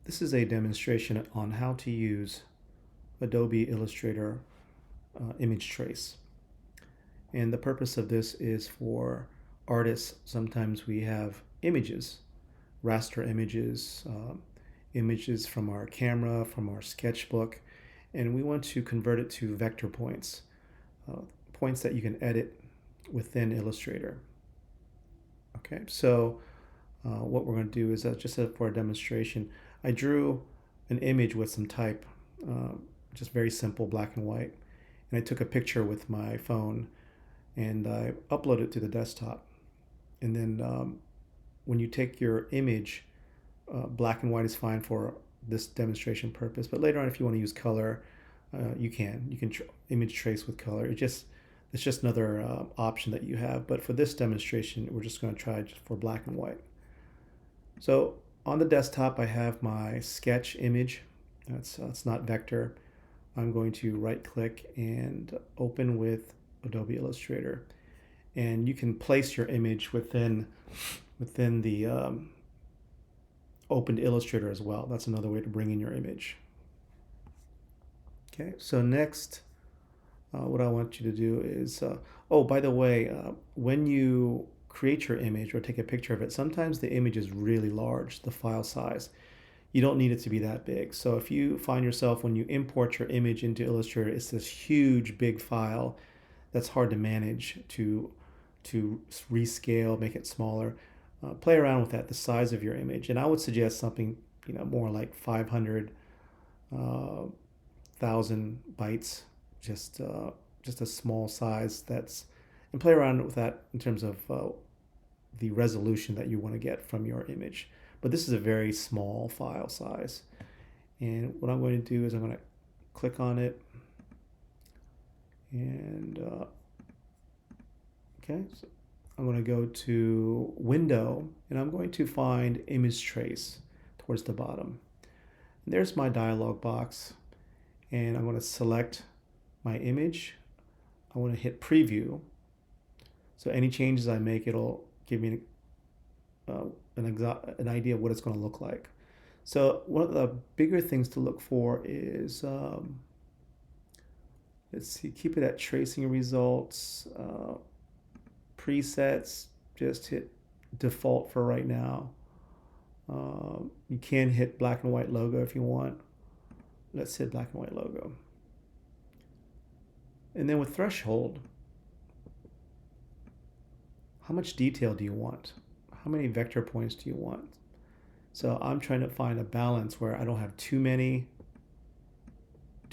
This is a demonstration on how to use Adobe Illustrator image trace. And the purpose of this is for artists. Sometimes we have images, raster images, images from our camera, from our sketchbook, and we want to convert it to vector points, points that you can edit within Illustrator. Okay, so what we're going to do is just for a demonstration, I drew an image with some type, just very simple black and white, and I took a picture with my phone and I uploaded it to the desktop. And then when you take your image, black and white is fine for this demonstration purpose, but later on if you want to use color, you can image trace with color. It's just another option that you have, but for this demonstration we're just going to try just for black and white. So on the desktop I have my sketch image. It's not vector. I'm going to right click and open with Adobe Illustrator, and you can place your image within the opened Illustrator as well. That's another way to bring in your image. Okay, so next what I want you to do is, oh, by the way, when you create your image or take a picture of it, sometimes the image is really large, the file size. You don't need it to be that big. So if you find yourself when you import your image into Illustrator, it's this huge big file that's hard to manage, to rescale, make it smaller. Play around with that, the size of your image, and I would suggest something more like 500,000 bytes, just a small size. And play around with that in terms of the resolution that you want to get from your image. But this is a very small file size, and what I'm going to do is I'm going to click on it, and okay, so I'm going to go to Window, and I'm going to find Image Trace towards the bottom. And there's my dialog box, and I'm going to select my image. I want to hit Preview. So any changes I make, it'll give me an idea of what it's going to look like. So one of the bigger things to look for is, let's see, keep it at tracing results. Presets, just hit default for right now. You can hit black and white logo if you want. Let's hit black and white logo. And then with threshold, how much detail do you want? How many vector points do you want? So I'm trying to find a balance where I don't have too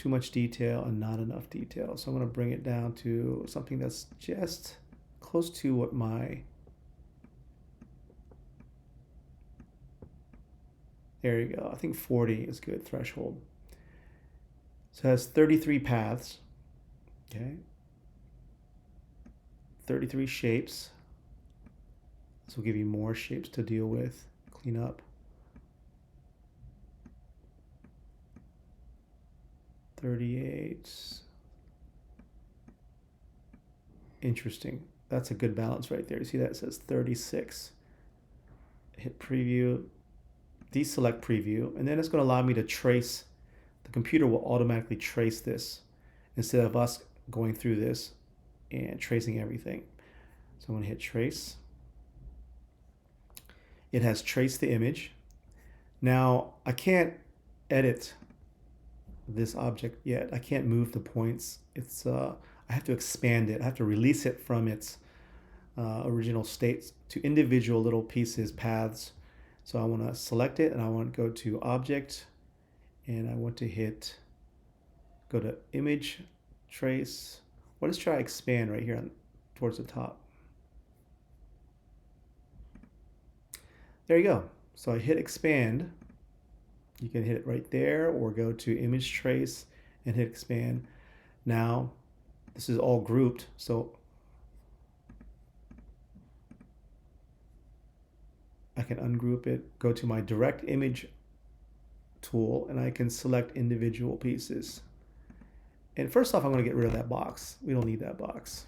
much detail and not enough detail. So I'm going to bring it down to something that's just close to what there you go. I think 40 is good threshold. So it has 33 paths. Okay. 33 shapes. This will give you more shapes to deal with, clean up. 38. Interesting. That's a good balance right there. You see that it says 36. Hit preview, deselect preview, and then it's going to allow me to trace. The computer will automatically trace this instead of us going through this and tracing everything. So I'm going to hit trace. It has traced the image. Now I can't edit this object yet. I can't move the points. I have to expand it. I have to release it from its original state to individual little pieces, paths. So I want to select it, and I want to go to Object, and I want to go to Image, Trace. Well, let's try Expand right here towards the top. There you go. So I hit Expand. You can hit it right there, or go to Image Trace and hit Expand. Now, this is all grouped, so I can ungroup it, go to my Direct Image tool, and I can select individual pieces. And first off, I'm going to get rid of that box. We don't need that box.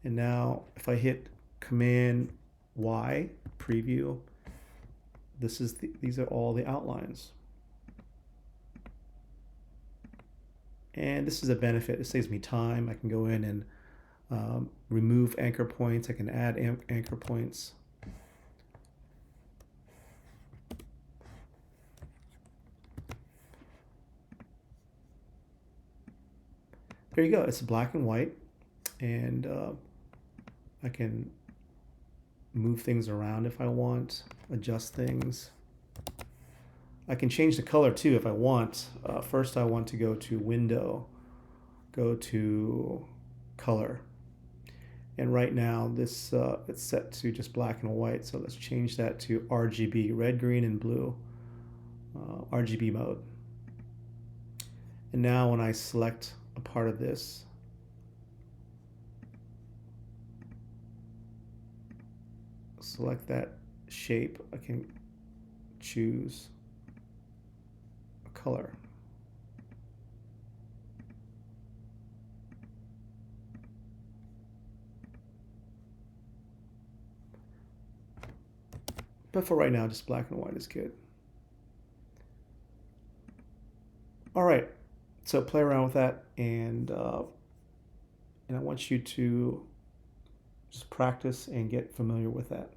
And now, if I hit Command Y, Preview, these are all the outlines. And this is a benefit. It saves me time. I can go in and remove anchor points. I can add anchor points. There you go. It's black and white, and I can move things around if I want, adjust things. I can change the color too if I want. First, I want to go to Window, go to Color. And right now, this it's set to just black and white. So let's change that to RGB, red, green, and blue, RGB mode. And now when I select a part of this, select that shape, I can choose a color. But for right now, just black and white is good. All right, so play around with that, and I want you to just practice and get familiar with that.